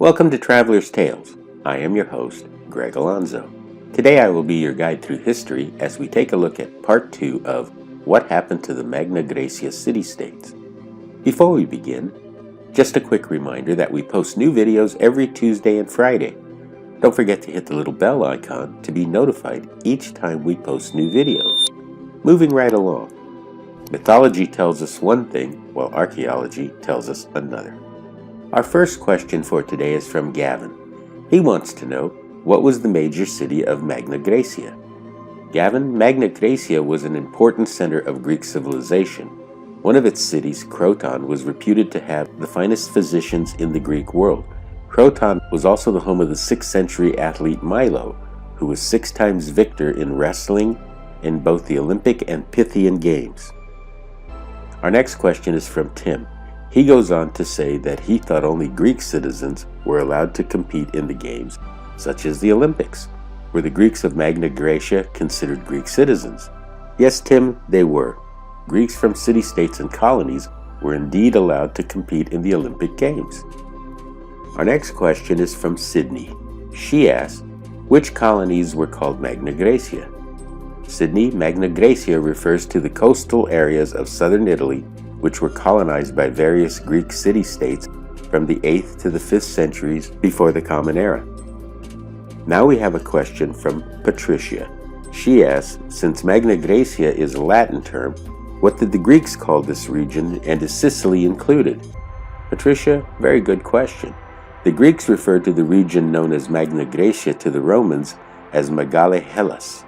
Welcome to Traveler's Tales. I am your host, Greg Alonzo. Today I will be your guide through history as we take a look at part 2 of What Happened to the Magna Graecia City-States. Before we begin, just a quick reminder that we post new videos every Tuesday and Friday. Don't forget to hit the little bell icon to be notified each time we post new videos. Moving right along. Mythology tells us one thing, while archaeology tells us another. Our first question for today is from Gavin. He wants to know, what was the major city of Magna Graecia? Gavin, Magna Graecia was an important center of Greek civilization. One of its cities, Croton, was reputed to have the finest physicians in the Greek world. Croton was also the home of the 6th century athlete Milo, who was 6 times victor in wrestling in both the Olympic and Pythian Games. Our next question is from Tim. He goes on to say that he thought only Greek citizens were allowed to compete in the games, such as the Olympics. Were the Greeks of Magna Graecia considered Greek citizens? Yes, Tim, they were. Greeks from city-states and colonies were indeed allowed to compete in the Olympic Games. Our next question is from Sydney. She asks, which colonies were called Magna Graecia? Sydney, Magna Graecia refers to the coastal areas of southern Italy which were colonized by various Greek city-states from the 8th to the 5th centuries before the Common Era. Now we have a question from Patricia. She asks, since Magna Graecia is a Latin term, what did the Greeks call this region, and is Sicily included? Patricia, very good question. The Greeks referred to the region known as Magna Graecia to the Romans as Megale Hellas.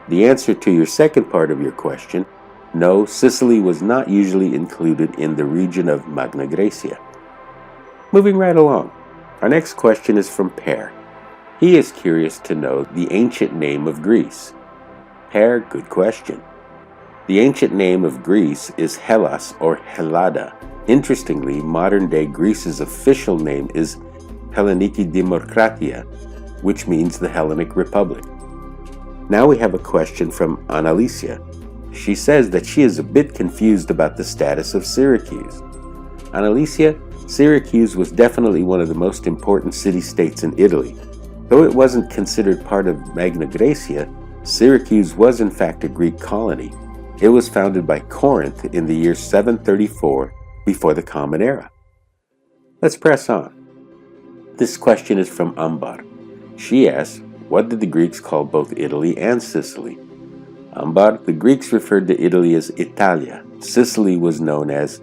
The answer to your second part of your question, no, Sicily was not usually included in the region of Magna Graecia. Moving right along, our next question is from Per. He is curious to know the ancient name of Greece. Per, good question. The ancient name of Greece is Hellas or Hellada. Interestingly, modern-day Greece's official name is Helleniki Dimokratia, which means the Hellenic Republic. Now we have a question from Annalicia. She says that she is a bit confused about the status of Syracuse. Annalicia, Syracuse was definitely one of the most important city-states in Italy. Though it wasn't considered part of Magna Graecia, Syracuse was in fact a Greek colony. It was founded by Corinth in the year 734 before the Common Era. Let's press on. This question is from Ambar. She asks, what did the Greeks call both Italy and Sicily? Ambar, the Greeks referred to Italy as Italia. Sicily was known as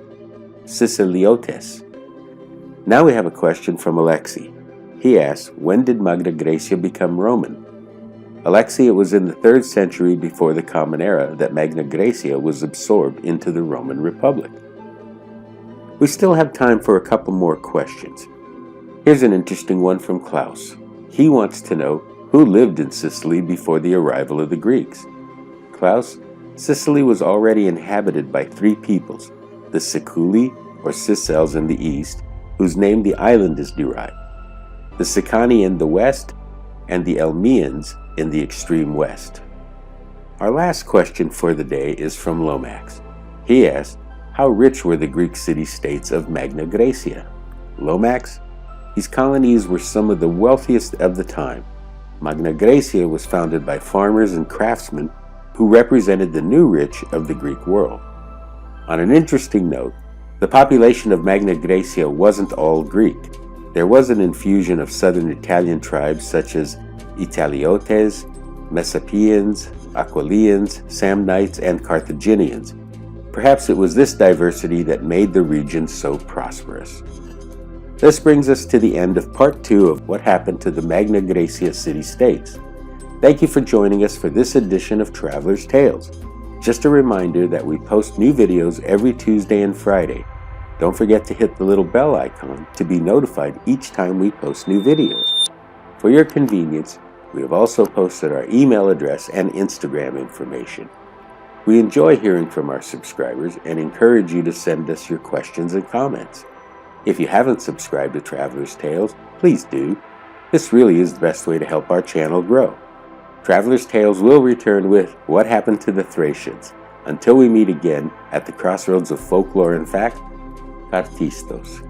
Siciliotes. Now we have a question from Alexei. He asks, when did Magna Graecia become Roman? Alexei, it was in the 3rd century before the Common Era that Magna Graecia was absorbed into the Roman Republic. We still have time for a couple more questions. Here's an interesting one from Klaus. He wants to know who lived in Sicily before the arrival of the Greeks. Klaus, Sicily was already inhabited by 3 peoples, the Siculi, or Sicels in the east, whose name the island is derived, the Sicani in the west, and the Elmians in the extreme west. Our last question for the day is from Lomax. He asks, how rich were the Greek city-states of Magna Graecia? Lomax, these colonies were some of the wealthiest of the time. Magna Graecia was founded by farmers and craftsmen who represented the new rich of the Greek world. On an interesting note, the population of Magna Graecia wasn't all Greek. There was an infusion of southern Italian tribes such as Italiotes, Messapians, Aquileans, Samnites, and Carthaginians. Perhaps it was this diversity that made the region so prosperous. This brings us to the end of part 2 of what happened to the Magna Graecia city-states. Thank you for joining us for this edition of Traveler's Tales. Just a reminder that we post new videos every Tuesday and Friday. Don't forget to hit the little bell icon to be notified each time we post new videos. For your convenience, we have also posted our email address and Instagram information. We enjoy hearing from our subscribers and encourage you to send us your questions and comments. If you haven't subscribed to Traveler's Tales, please do. This really is the best way to help our channel grow. Traveler's Tales will return with What Happened to the Thracians. Until we meet again at the crossroads of folklore and fact, Kartistos.